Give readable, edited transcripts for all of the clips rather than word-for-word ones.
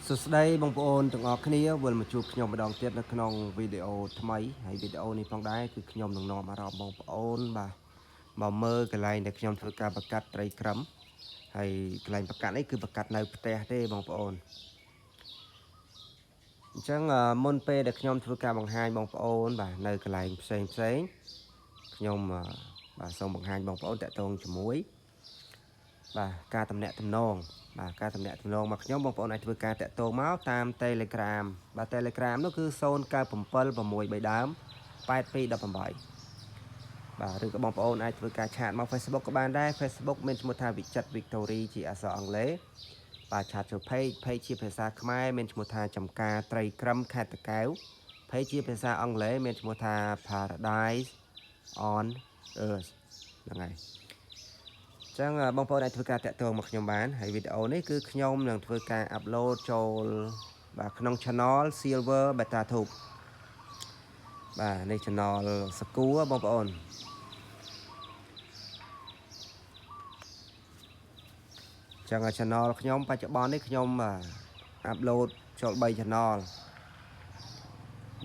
សួស្តីបងប្អូនទាំងអស់គ្នាវិលមកជួបខ្ញុំម្ដងទៀតនៅក្នុងវីដេអូថ្មីហើយវីដេអូនេះផងដែរគឺខ្ញុំនឹងនាំអារម្មណ៍បងប្អូនបាទមកមើលកន្លែងដែលខ្ញុំធ្វើការបង្កាត់ត្រីក្រឹមហើយកន្លែងបង្កាត់នេះគឺបង្កាត់នៅផ្ទះទេបងប្អូនអញ្ចឹងមុនពេលដែលខ្ញុំធ្វើការបង្ហាញបងប្អូនបាទនៅកន្លែងផ្សេងខ្ញុំបាទសូមបង្ហាញបងប្អូនតាក់ទងជាមួយបាទការតំណាក់តំណងបាទការតំណាក់តំណងមកខ្ញុំបងប្អូនអាចធ្វើការតាក់ទងមកតាម Telegram បាទ Telegram នោះគឺ0976 ដើម8218បាទឬក៏បងប្អូនអាចធ្វើការឆាតមក Facebook ក៏បានដែរ Facebook មានឈ្មោះថាវិចិត្រ Victory ជាអក្សរអង់គ្លេសបាទឆាតចូល page ជាភាសាខ្មែរមានឈ្មោះថាចំការត្រីក្រឹមខេត្តតាកែវ page ជាភាសាអង់គ្លេសមានឈ្មោះថា Paradise on Earth ហ្នឹងហើយចឹងបងប្អូនអាចធ្វើការតាក់ទងមកខ្ញុំបានហើយវីដេអូនេះគឺខ្ញុំនឹងធ្វើការអាប់ឡូតចូលបាទក្នុង Channel Silver Beta Tube បាទនេះ Channel សកួរបងប្អូនចឹង Channel ខ្ញុំបច្ចុប្បន្ននេះខ្ញុំអាប់ឡូតចូល3 Channel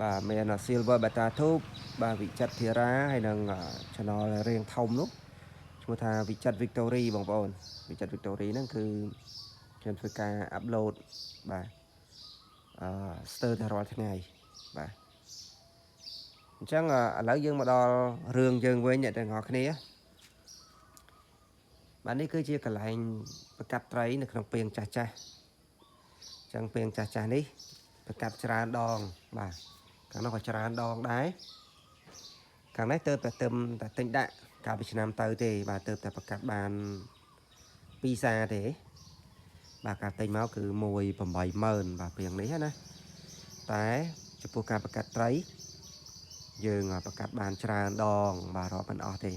បាទមាន Silver Beta Tube បាទវិចិត្រធីរ៉ាហើយនិង Channel រៀងធំនោះឈ្មោះថាវិចិត្រ Victory បងប្អូនវិចិត្រ Victory ហ្នឹងគឺខ្ញុំធ្វើការអាប់ឡូតបាទស្ទើរតែរាល់ថ្ងៃបាទអញ្ចឹងឥឡូវយើងមកដល់រឿងយើងវិញអ្នកទាំងអស់គ្នាបាទនេះគឺជាកន្លែងប្រកាត់ត្រីនៅក្នុងពាងចាស់អញ្ចឹងពាងចាស់នេះប្រកាត់ច្រើនដងបាទខាងនោះក៏ច្រើនដងដែរខាងនេះទៅតែទិញដាក់កាលពីឆ្នាំទៅទេបាទទៅតែប្រកាត់បាន2សាទេបាទការទិញមកគឺ180,000បាទពាងនេះណាតែចំពោះការប្រកាត់ត្រីយើងប្រកាត់បានច្រើនដងបាទរាប់មិនអស់ទេ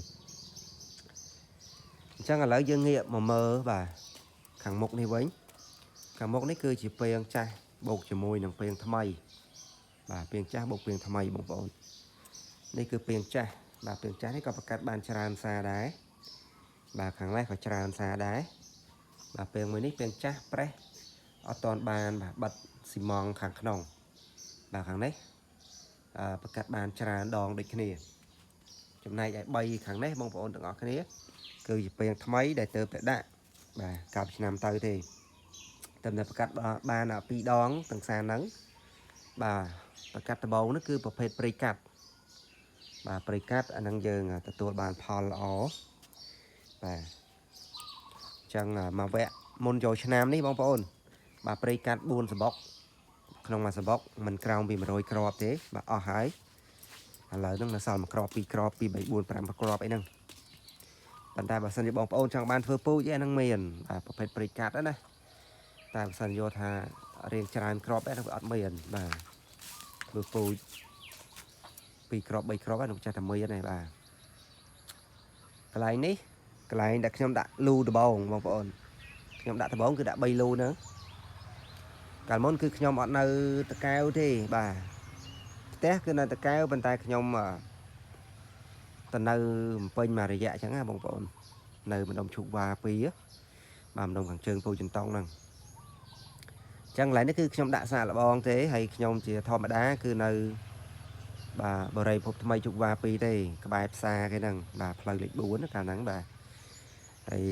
អញ្ចឹងឥឡូវយើងងាកមកមើលបាទខាងមុខនេះវិញខាងមុខនេះគឺជាពាងចាស់បូកជាមួយនឹងពាងថ្មីបាទពាងចាស់បូកពាងថ្មីបងប្អូននេះគឺពាងចាស់បាទពាងចាស់នេះក៏ប្រកាត់បានច្រើនសារដែរបាទខាងនេះក៏ច្រើនសារដែរបាទពាងមួយនេះពាងចាស់ប្រេះអត់ទាន់បានបាទបិទស៊ីម៉ង់ខាងក្នុងបាទខាងនេះប្រកាត់បានច្រើនដងដូចគ្នាចំណែកឯ3ខាងនេះបងប្អូនទាំងអស់គ្នាគឺជាពាងថ្មីដែលទៅតែដាក់បាទកាលឆ្នាំទៅទេតែប្រកាត់បាន2ដងទាំងសារហ្នឹងបាទប្រកាត់ដំបូងនោះគឺប្រភេទព្រៃកាត់បាទព្រៃកាត់អាហ្នឹងយើងទទួលបានផលល្អបាទអញ្ចឹងមកវគ្គមុនចូលឆ្នាំនេះបងប្អូនបាទព្រៃកាត់4សបុកក្នុងមួយសបុកមិនក្រោមពី100គ្រាប់ទេបាទអស់ហើយឥឡូវហ្នឹងនៅសល់1គ្រាប់2គ្រាប់2 3 4 5គ្រាប់អីហ្នឹងប៉ុន្តែបើសិនជាបងប្អូនចង់បានធ្វើពូជឯហ្នឹងមានបាទប្រភេទព្រៃកាត់ណាតែបើសិនយកថារៀងច្រើនគ្រាប់ឯហ្នឹងវាអត់មានបាទធ្វើពូជ2គ្រាប់3គ្រាប់ហ្នឹងចេះតែមានទេបាទកន្លែងនេះកន្លែងដែលខ្ញុំដាក់លូដបងបងប្អូនខ្ញុំដាក់ដបងគឺដាក់3លូហ្នឹងកាលមុនគឺខ្ញុំអត់នៅតកែវទេបាទផ្ទះគឺនៅតកែវប៉ុន្តែខ្ញុំទៅនៅពេញមួយរយៈអញ្ចឹងណាបងប្អូននៅម្ដុំឈូកវ៉ា2បាទម្ដុំខាងជើងពូចន្តងហ្នឹងអញ្ចឹងកន្លែងនេះគឺខ្ញុំដាក់សាកល្បងទេហើយខ្ញុំជាធម្មតាគឺនៅបាទបរិយាភពថ្មីជុកវ៉ា2ទេក្បែរផ្សារគេហ្នឹងបាទផ្លូវលេខ4កាលហ្នឹងបាទហើយ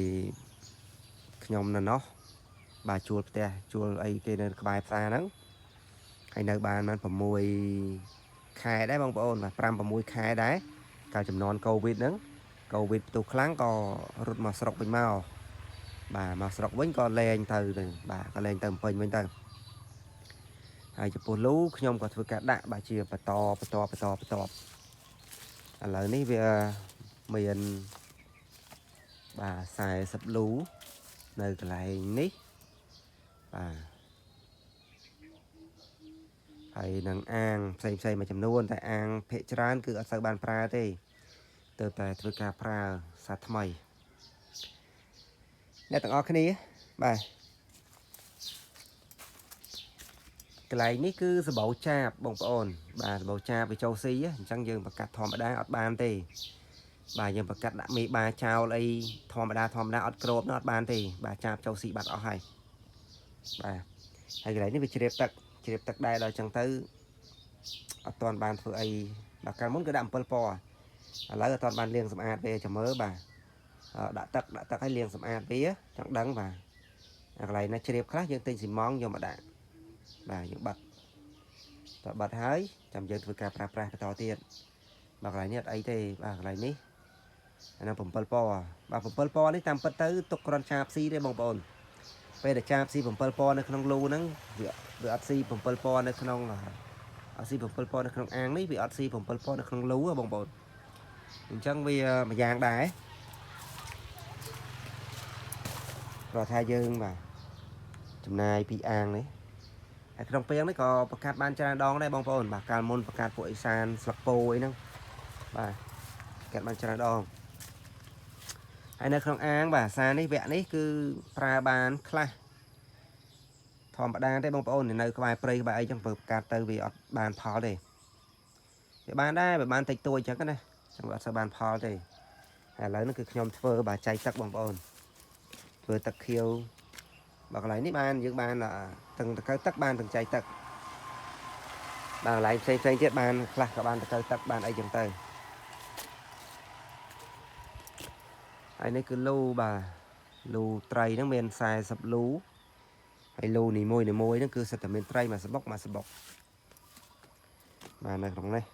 ខ្ញុំនៅនោះបាទជួលផ្ទះជួលអីគេនៅក្បែរផ្សារហ្នឹងហើយនៅបាន6ខែដែរបងប្អូនបាទ5 6ខែដែរកាលចំនួនកូវីដហ្នឹងកូវីដផ្ទុះខ្លាំងក៏រត់មកស្រុកវិញមកបាទមកស្រុកវិញក៏លែងទៅបាទក៏លែងទៅពេញវិញទៅហើយចំពោះលូខ្ញុំក៏ធ្វើការដាក់បាទជាបន្តឥឡូវនេះវាមានបាទ40លូនៅកន្លែងនេះបាទហើយនឹងអាងផ្សេងមួយចំនួនតែអាងភាគច្រើនគឺអត់សូវបានប្រើទេទៅតែធ្វើការប្រើសាថ្មីអ្នកទាំងអស់គ្នាបាទកន្លែងនេះគឺសបោចាបបងប្អូនបាទសបោចាបវាចូលស៊ីអញ្ចឹងយើងប្រកាត់ធម្មតាអត់បានទេបាទយើងប្រកាត់ដាក់មេបាចោលអីធម្មតាអត់ក្របនោះអត់បានទេបាទចាបចូលស៊ីបាត់អស់ហើយបាទ ហើយកន្លែងនេះវាជ្រាបទឹកដែរដល់ចឹងទៅអត់ទាន់បានធ្វើអីដល់កាលមុនគឺដាក់7ពណ៌ឥឡូវអត់ទាន់បានលាងសម្អាតវាចាំមើលបាទដាក់ទឹកឲ្យលាងសម្អាតវាចង់ដឹងបាទកន្លែងណាជ្រាបខ្លះយើងទិញស៊ីម៉ងយកមកដាក់បាទយើងបាត់តើបាត់ហើយចាំយើងធ្វើការប្រើប្រាស់បន្តទៀតបាទកន្លែងនេះអត់អីទេបាទកន្លែងនេះអានឹង7ពណ៌បាទ7ពណ៌នេះតាមពិតទៅទុកគ្រាន់ឆាបស៊ីទេបងប្អូនពេលដែលឆាបស៊ី7ពណ៌នៅក្នុងលូហ្នឹងវាអត់ស៊ី7ពណ៌នៅក្នុងអត់ស៊ី7ពណ៌នៅក្នុងអាងនេះវាអត់ស៊ី7ពណ៌នៅក្នុងលូបងប្អូនអញ្ចឹងវាមួយយ៉ាងដែរព្រោះថាយើងបាទចំណាយពីអាងនេះហើយក្នុងពេលនេះក៏បង្កាត់បានច្រើនដងដែរបងប្អូនបាទកាលមុនបង្កាត់ពួកអេសានស្លឹកពោអីហ្នឹងបាទកាត់បានច្រើនដងហើយនៅក្នុងអាងបាទសារនេះវគ្គនេះគឺប្រើបានខ្លះធម្មតាទេបងប្អូននៅក្បែរព្រៃក្បែរអីចឹងបើបង្កាត់ទៅវាអត់បានផលទេវាបានដែរវាបានតិចតួចចឹងណាចឹងវាអត់សូវបានផលទេហើយឥឡូវនេះគឺខ្ញុំធ្វើបាទចៃទឹកបងប្អូនធ្វើទឹកខៀវបាទកន្លែងនេះបានយើងបានទាំងតកៅទឹកបានទាំងចៃទឹកបាទកន្លែងផ្សេងទៀតបានខ្លះក៏បានតកៅទឹកបានអីចឹងទៅហើយនេះគឺលូបាទលូត្រីហ្នឹងមាន40លូហើយលូនីមួយហ្នឹងគឺសិតតែមានត្រីមួយសបុកបាទនៅក្នុងនេះ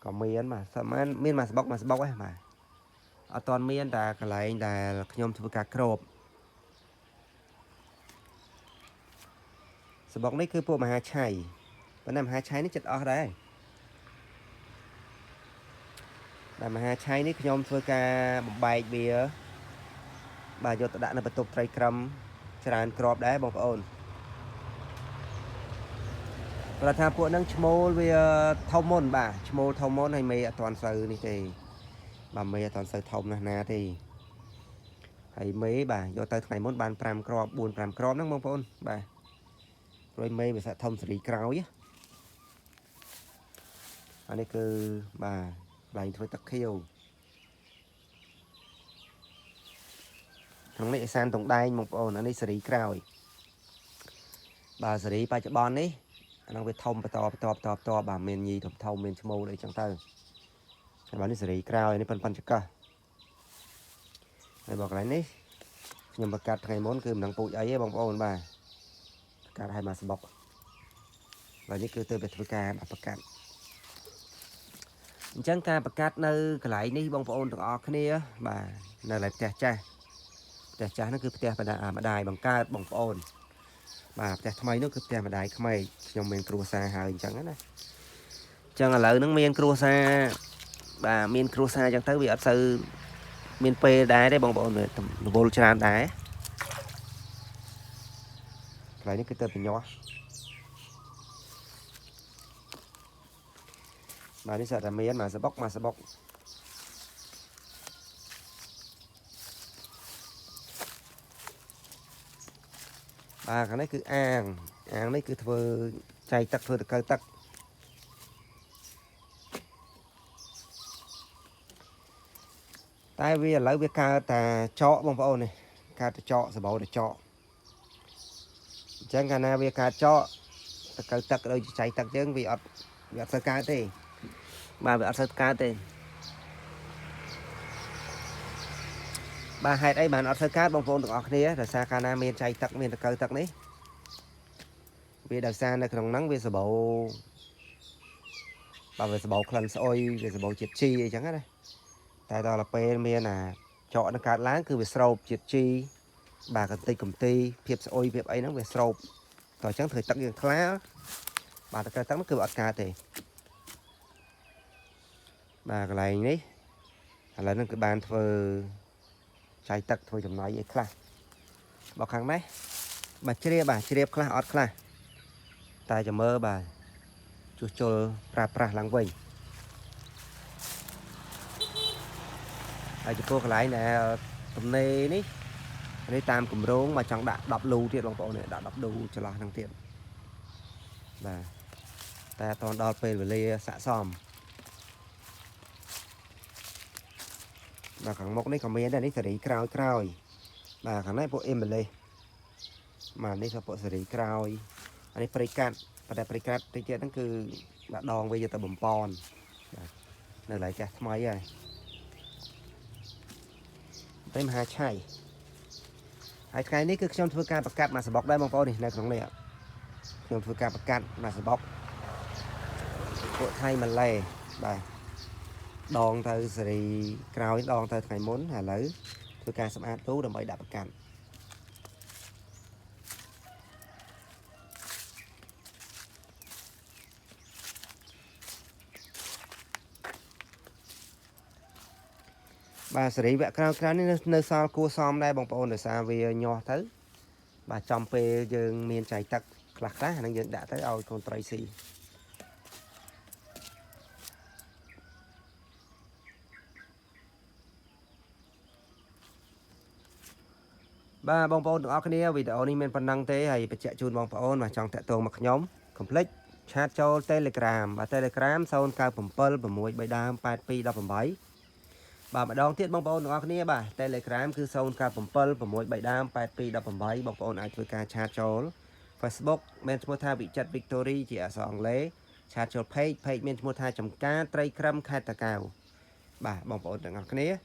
ក៏មានបាទស្មានមានមួយសបុកហ្នឹងបាទអត់ទាន់មានតែកន្លែងដែលខ្ញុំធ្វើការគ្របសបុកនេះគឺពួកមហាឆៃប៉ុន្តែមហាឆៃនេះចិត្តអស់ដែរតែមហាឆៃនេះខ្ញុំធ្វើការបំបែកវាបាទយកទៅដាក់នៅបន្ទប់ត្រីក្រឹមច្រើនក្របដែរបងប្អូនព្រោះថាពួកហ្នឹងឈ្មោលវាធំមុនបាទឈ្មោលធំមុនហើយមេអត់ទាន់សូវនេះទេបាទមេអត់ទាន់សូវធំណាស់ទេហើយមេបាទយកទៅថ្ងៃមុនបាន5គ្រាប់4 5គ្រាប់ហ្នឹងបងប្អូនបាទព្រោះមេវាសាក់ធំសេរីក្រោយអានេះគឺបាទកន្លែងធ្វើទឹកខៀវក្នុងនេះអេសានតុងដែងបងប្អូនអានេះសេរីក្រោយបាទសេរីបច្ចុប្បន្ននេះអានឹងវាធំបន្តបាទមានញីធំមានឈ្មោលអីចឹងទៅហើយបាទនេះសេរីក្រោយនេះប៉ុនចកះហើយបងកន្លែងនេះខ្ញុំបង្កាត់ថ្ងៃមុនគឺមិនដឹងពូជអីទេបងប្អូនបាទបង្កាត់ឲ្យមកសបុកហើយនេះគឺទៅទៅធ្វើការបង្កាត់អញ្ចឹងការបង្កាត់នៅកន្លែងនេះបងប្អូនទាំងអស់គ្នាបាទនៅឡើយផ្ទះចាស់ហ្នឹងគឺផ្ទះម្ដាយបង្កើតបងប្អូនបាទផ្ទះថ្មីនោះគឺផ្ទះម្ដាយក្មេកខ្ញុំមានគ្រួសារហើយអញ្ចឹងណាអញ្ចឹងឥឡូវហ្នឹងមានគ្រួសារបាទមានគ្រួសារអញ្ចឹងទៅវាអត់សូវមានពេលដែរទេបងប្អូនរវល់ច្រើនដែរកន្លែងនេះគឺទៅបញ្ញាបាទនេះសាក់តែមានមកសបុកបាទខាងនេះគឺអាងនេះគឺធ្វើចៃទឹកធ្វើតកៅទឹកតែវាឥឡូវវាកើតតែចកបងប្អូននេះកើតតែចកសបោតែចកអញ្ចឹងកាលណាវាកើតចកតកៅទឹកដូចចៃទឹកយើងវាអត់សូវកើតទេបាទវាអត់សូវកើតទេបាទហេតុអីបានអត់សូវកើតបងប្អូនទាំងអស់គ្នាដោយសារកាលណាមានចៃទឹកមានតកៅទឹកនេះវាដោយសារនៅក្នុងហ្នឹងវាសបោបាទវាសបោក្លិនស្អុយវាសបោជាតិជីអីចឹងណាតែដល់ពេលមានចកនឹងកើតឡើងគឺវាស្រោបជាតិជីបាទកន្តិចកំទីភាពស្អុយភាពអីហ្នឹងវាស្រោបតោះអញ្ចឹងធ្វើទឹកយើងថ្លាបាទតកៅទឹកហ្នឹងគឺអត់កើតទេបាទកន្លែងនេះឥឡូវហ្នឹងគឺបានធ្វើចៃទឹកធ្វើចំណីអីខ្លះបើខាងនេះបាទជ្រាបខ្លះអត់ខ្លះតែចាំមើលបាទជួសជុលប្រើប្រាស់ឡើងវិញហើយចំពោះកន្លែងដែលទំនេរនេះតាមគម្រោងមកចង់ដាក់10លូទៀតបងប្អូនដាក់10លូចន្លោះហ្នឹងទៀតបាទតែអត់ទាន់ដល់ពេលវេលាស័ក្តិសមបាទខាងមុខនេះក៏មានដែរនេះសេរីក្រោយបាទខាងនេះពួកអេមបលេ mà đây là bộ xử lý cào anh ấy precat và đại precat thì chuyện đó cứ đã đòn bây giờ ta bầm pòn nơi lại chả mấy rồi tới mà hai chai hai cái này cứ trong thưa ca bạc cát mà sẽ bọc đây mong pon này trong này ạ trong thưa ca bạc cát mà sẽ bọc bộ thay mà lè bài đòn từ xử lý cào đòn từ ngày muốn hà lấy thưa ca sắm ăn tú đầm bậy đạp bạc cát bà xử lý vẽ cao cao nên nơi sao cua xóm đây bằng pon để xa về nhỏ thứ bà trong pe dương miền chạy tắc lạc đá năng dương đã tới ao con Tracy bà bong bóng ở cái video này mình phần năng thế hay bị chạy chun bong bóng mà trong tại tường mặc nhóm complete chat cho Telegram và Telegram sau cao phẩm pearl và mùi bay đam 8p 17bà mà đón tiết bong bóng ở cái bà Telegram cứ sau cao phẩm pearl và mùi bay đam 8p 17bong bóng ai chơi ca chat cho Facebook men mua tha bị chặt Victory chỉ ở sòng lế chat cho page men mua tha trong cá tray cram khai tà cào bà bong bóng ở cái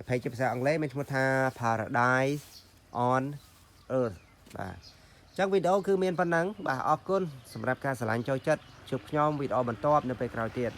page cho sòng lế men mua tha Paradise on Earth បាទចឹងវីដេអូគឺមានប៉ុណ្ណឹងបាទអរគុណសម្រាប់ការឆ្លាញ់ចូលចិត្តជួបខ្ញុំវីដេអូបន្ទាប់នៅពេលក្រោយទៀត